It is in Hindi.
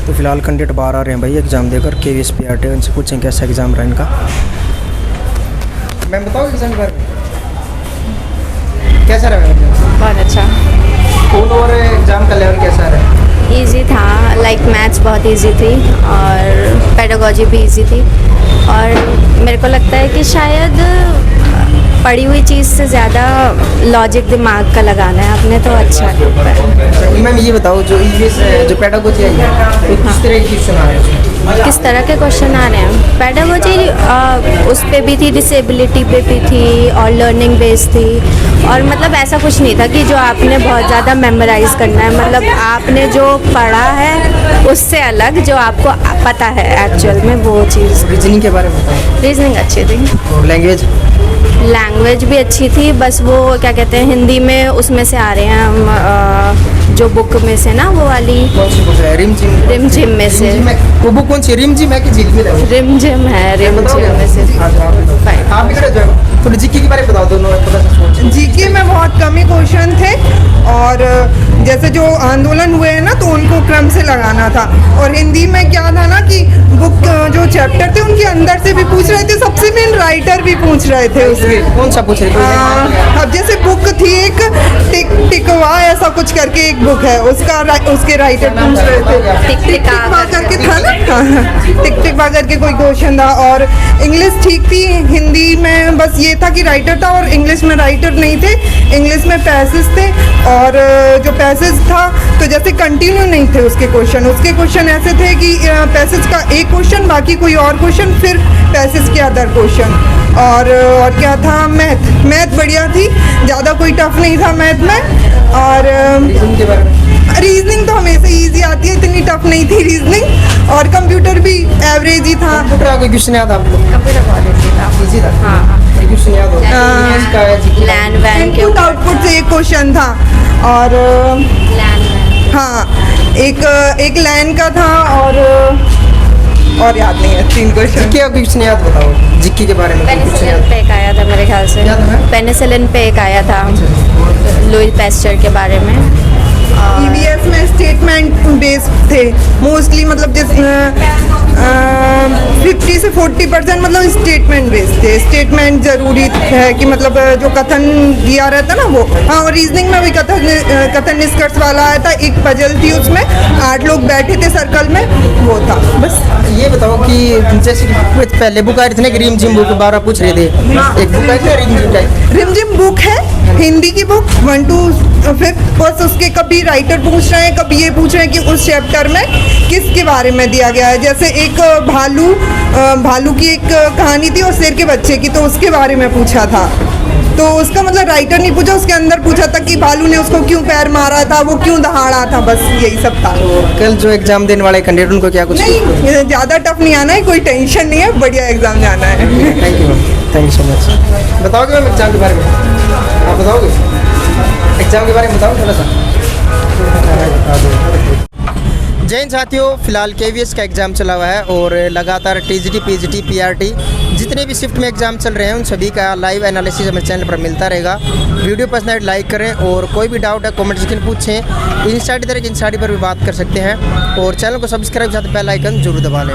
तो फिलहाल कैंडिडेट बाहर आ रहे हैं भाई एग्ज़ाम देकर KVS PRT, उनसे पूछें कैसा एग्ज़ाम रहा इनका। मैम बताओ एग्ज़ाम पर कैसा रहा? बहुत अच्छा। स्कूल और एग्ज़ाम का लेवल कैसा रहा? इजी था, लाइक मैथ्स बहुत इजी थी और पेडागोजी भी इजी थी। और मेरे को लगता है कि शायद पढ़ी हुई चीज़ से ज़्यादा लॉजिक दिमाग का लगाना है आपने, तो अच्छा है। मैम ये बताओ जो जो पेडागोजी है वो किस तरह की क्वेश्चन आ रहे हैं? किस तरह के क्वेश्चन आ रहे हैं? पेडागोजी उस पे भी थी, डिसेबिलिटी पे भी थी और लर्निंग बेस्ड थी। और मतलब ऐसा कुछ नहीं था कि जो आपने बहुत ज़्यादा मेमोराइज़ करना है, मतलब आपने जो पढ़ा है उससे अलग जो आपको पता है एक्चुअल में वो चीज़। रीजनिंग के बारे में बताओ। रीजनिंग अच्छी थी। और लैंग्वेज भी अच्छी थी, बस वो क्या कहते हैं हिंदी में उसमें से आ रहे हैं हम जो बुक में से ना वो वाली। कौन सी बुक है? रिम जिम में से। वो बुक कौन सी? रिम जिम है कि झिलमिल है? रिम जिम है, रिम जिम में से। आप भी खड़े जाओ, थोड़ी जीके के बारे में बताओ दोनों। जीके में बहुत कम ही क्वेश्चन थे और जैसे जो आंदोलन हुए हैं ना तो उनको क्रम से लगाना था। और हिंदी में क्या था ना कि बुक जो चैप्टर थे उनके अंदर से भी पूछ रहे थे, सबसे मेन राइटर भी पूछ रहे थे उसके। कौन सा पूछ रहे थे? अब जैसे बुक थी एक टिकवा ऐसा कुछ करके एक बुक है, उसके राइटर पूछ रहे थे। टिकवा करके था ना, टिकवा करके कोई क्वेश्चन था। और इंग्लिश ठीक थी, हिंदी में बस ये था कि राइटर था और इंग्लिश में राइटर नहीं थे, इंग्लिश में पैसेज थे। और जो पैसेज था तो जैसे कंटिन्यू नहीं थे उसके क्वेश्चन ऐसे थे कि पैसेज का एक क्वेश्चन, बाकी कोई और क्वेश्चन, फिर पैसेज के अदर क्वेश्चन। और क्या था? मैथ बढ़िया थी, ज़्यादा कोई टफ नहीं था मैथ में। और रीजनिंग तो हमेशा इजी आती है, इतनी टफ नहीं थी रीजनिंग। और कंप्यूटर भी एवरेज ही था। कोई क्वेश्चन याद आपको? कंप्यूटर बहुत इजी था। इजी था? हाँ। क्वेश्चन याद हो? लैंड वैन के इनपुट आउटपुट से एक क्वेश्चन था। और हाँ एक लाइन का था और याद नहीं है। 3 क्वेश्चन। क्या क्वेश्चन याद बताओ जीके के बारे में? पेनिसिलिन पे एक आया था मेरे ख्याल से। पेनिसिलिन पे एक आया था लुई पैस्चर के बारे में। EVS में स्टेटमेंट बेस्ड थे मोस्टली, मतलब जिस 50 से 40% मतलब स्टेटमेंट बेस्ड थे। स्टेटमेंट जरूरी है कि मतलब जो कथन दिया रहता ना वो। हाँ, और रीजनिंग में भी कथन निष्कर्ष वाला आया था। एक पजल थी उसमें 8 लोग बैठे थे सर्कल में, वो था। बस ये बताओ कि जैसे पहले बुक आ रही थी ना कि रिम जिम बुक 12 पूछ रहे थे, एक बुक आई थी रिम जिम बुक है हिंदी की बुक 1 to 5। बस उसके कभी राइटर पूछ रहे हैं, कभी ये पूछ रहे हैं कि उस चैप्टर में किसके बारे में दिया गया है। जैसे एक भालू की एक कहानी थी और शेर के बच्चे की, तो उसके बारे में पूछा था। तो उसका मतलब राइटर नहीं पूछा, उसके अंदर पूछा था कि भालू ने उसको क्यों पैर मारा था, वो क्यों दहाड़ा था, बस यही सब था। कल जो एग्जाम देने वाले कैंडिडेट उनको क्या कुछ नहीं, ज़्यादा टफ नहीं आना है, कोई टेंशन नहीं है, बढ़िया एग्जाम जाना है। Thank you ma'am, thank you so much. बताओगे मैम एग्जाम के बारे में? आप बताओगे एग्जाम के बारे में? बताओ थोड़ा सा। जय हिंद साथियों, फिलहाल KVS का एग्ज़ाम चला हुआ है और लगातार TGT, PGT, PRT जितने भी शिफ्ट में एग्ज़ाम चल रहे हैं उन सभी का लाइव एनालिसिस हमारे चैनल पर मिलता रहेगा। वीडियो पसंद आए लाइक करें और कोई भी डाउट है कमेंट सेक्शन पूछें। इंस्टाडी तरह की इंस्टाडी पर भी बात कर सकते हैं और चैनल को सब्सक्राइब साथ बेल आइकन जरूर दबा लें।